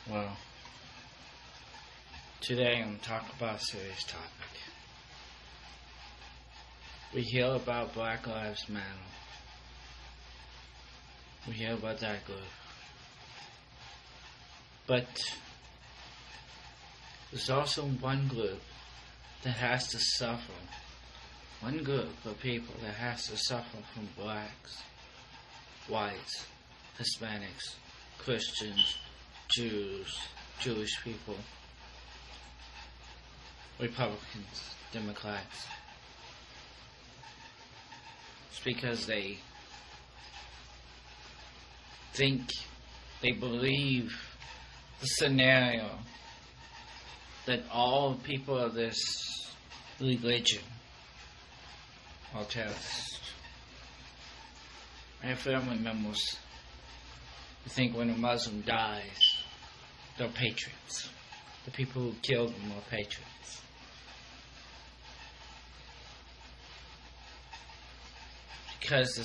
Well, today I'm going to talk about a serious topic. We hear about Black Lives Matter. We hear about that group. But there's also one group that has to suffer. One group of people that has to suffer from blacks, whites, Hispanics, Christians, Jews, Jewish people, Republicans, Democrats. It's because they believe the scenario that all people of this religion are terrorists. I have family members who think when a Muslim dies, they're patriots. The people who killed them are patriots. Because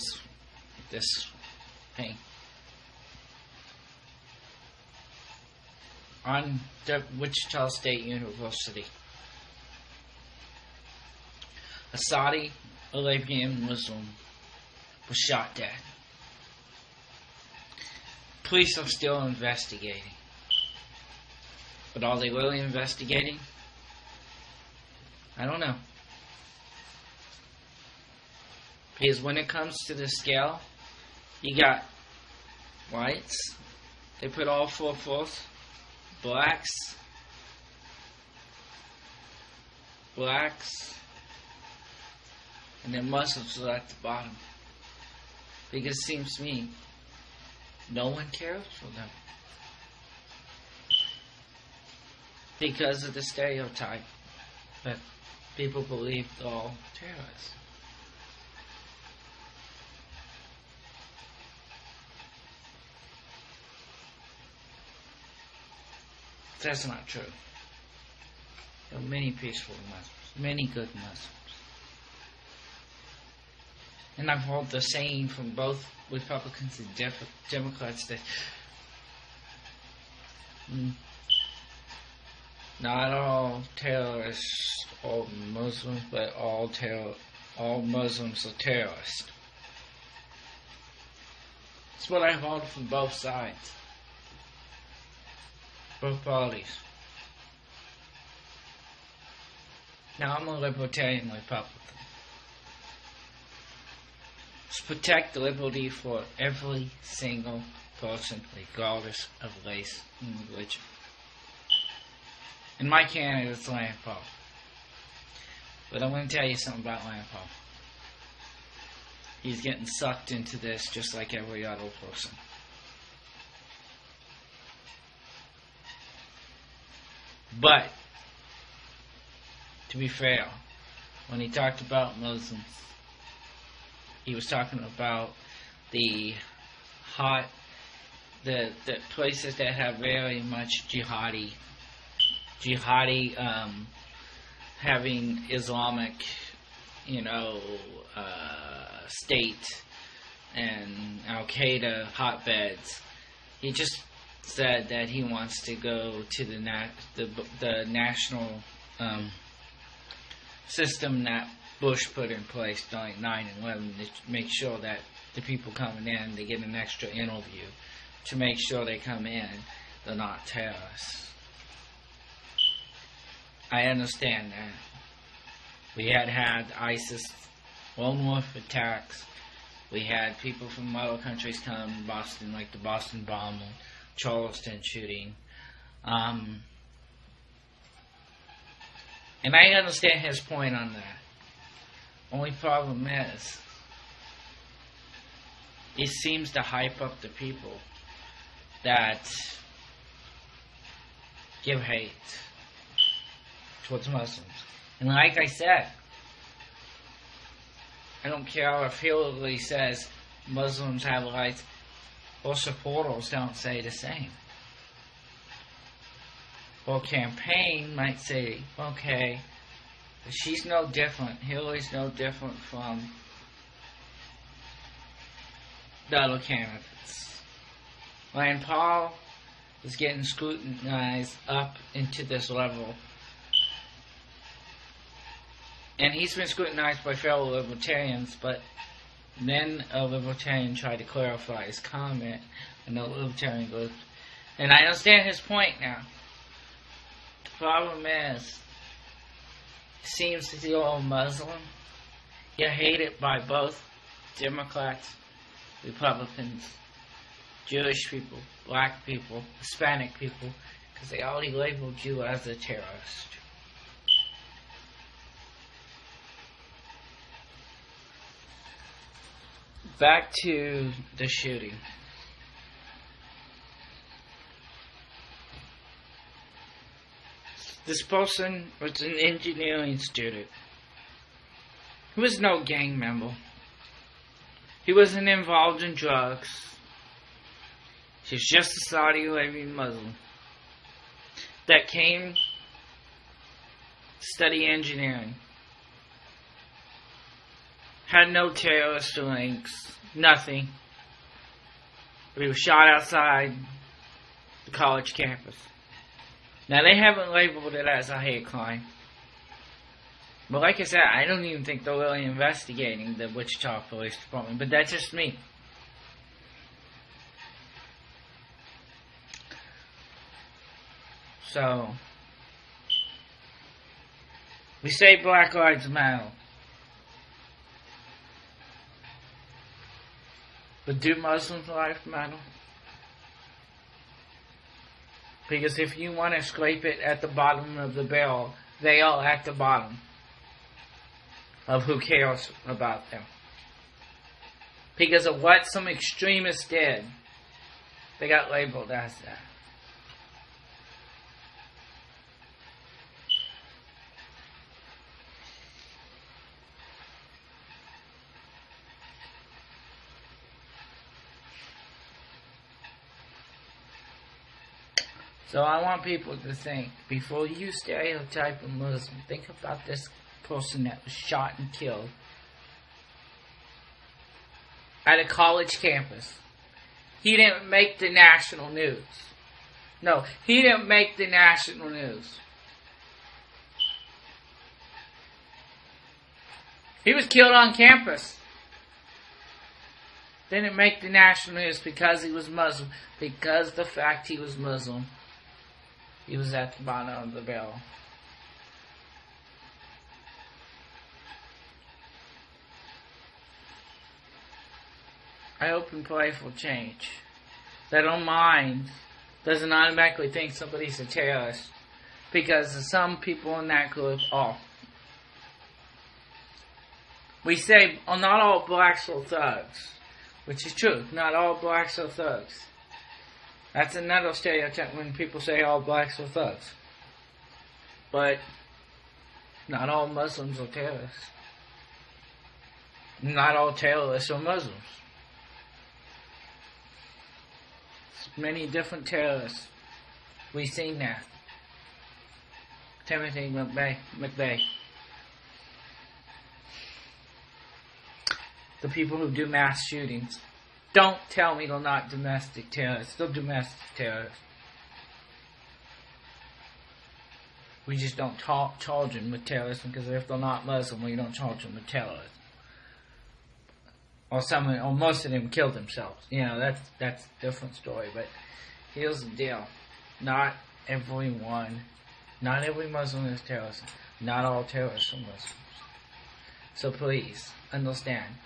this thing. On the Wichita State University, a Saudi Arabian Muslim was shot dead. Police are still investigating. But are they really investigating? I don't know. Because when it comes to the scale, you got whites, they put all 4/4, blacks, and then Muslims are at the bottom. Because it seems to me, no one cares for them. Because of the stereotype that people believe they're all terrorists. That's not true. There are many peaceful Muslims, many good Muslims. And I've heard the saying from both Republicans and Democrats that not all terrorists are Muslims, but all Muslims are terrorists. That's what I've heard from both sides. Both parties. Now I'm a libertarian Republican. Let's protect the liberty for every single person, regardless of race and religion. And my candidate is Rand Paul. But I'm going to tell you something about Rand Paul. He's getting sucked into this just like every other person. But, to be fair, when he talked about Muslims, he was talking about the places that have very much jihadi, having Islamic, state and Al-Qaeda hotbeds. He just said that he wants to go to the national system that Bush put in place during 9/11 to make sure that the people coming in, they get an extra interview to make sure they come in, they're not terrorists. I understand that. We had ISIS lone wolf attacks. We had people from other countries come to Boston, like the Boston bomb, Charleston shooting. And I understand his point on that. Only problem is, it seems to hype up the people that give hate towards Muslims. And like I said, I don't care if Hillary says Muslims have rights, or supporters don't say the same. Or campaign might say, okay, but she's no different. Hillary's no different from the other candidates. Rand Paul is getting scrutinized up into this level. And he's been scrutinized by fellow libertarians, but then a libertarian tried to clarify his comment, and the libertarian goes, and I understand his point now. The problem is, it seems that you're a Muslim. You're hated by both Democrats, Republicans, Jewish people, black people, Hispanic people, because they already labeled you as a terrorist. Back to the shooting. This person was an engineering student. He was no gang member. He wasn't involved in drugs. He was just a Saudi Arabian Muslim that came to study engineering. Had no terrorist links, nothing. But he was shot outside the college campus. Now, they haven't labeled it as a hate crime. But like I said, I don't even think they're really investigating the Wichita Police Department. But that's just me. So, we say Black Lives Matter. But do Muslims' lives matter? Because if you want to scrape it at the bottom of the barrel, they are at the bottom of who cares about them. Because of what some extremists did, they got labeled as that. So I want people to think, before you stereotype a Muslim, think about this person that was shot and killed at a college campus. He didn't make the national news. No, he didn't make the national news. He was killed on campus. Didn't make the national news because he was Muslim. Because the fact he was Muslim, he was at the bottom of the barrel. I hope and pray for change. That our mind doesn't automatically think somebody's a terrorist, because some people in that group are. We say, oh, not all blacks are thugs, which is true. Not all blacks are thugs. That's another stereotype when people say all blacks are thugs. But not all Muslims are terrorists. Not all terrorists are Muslims. Many different terrorists. We've seen that. Timothy McVeigh. The people who do mass shootings. Don't tell me they're not domestic terrorists. They're domestic terrorists. We just don't charge them with terrorism, because if they're not Muslim, we don't charge them with terrorism. Or most of them killed themselves. You know, that's a different story. But here's the deal: not every Muslim is terrorist. Not all terrorists are Muslims. So please understand,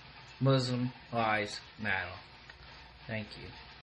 Muslim lives matter. Thank you.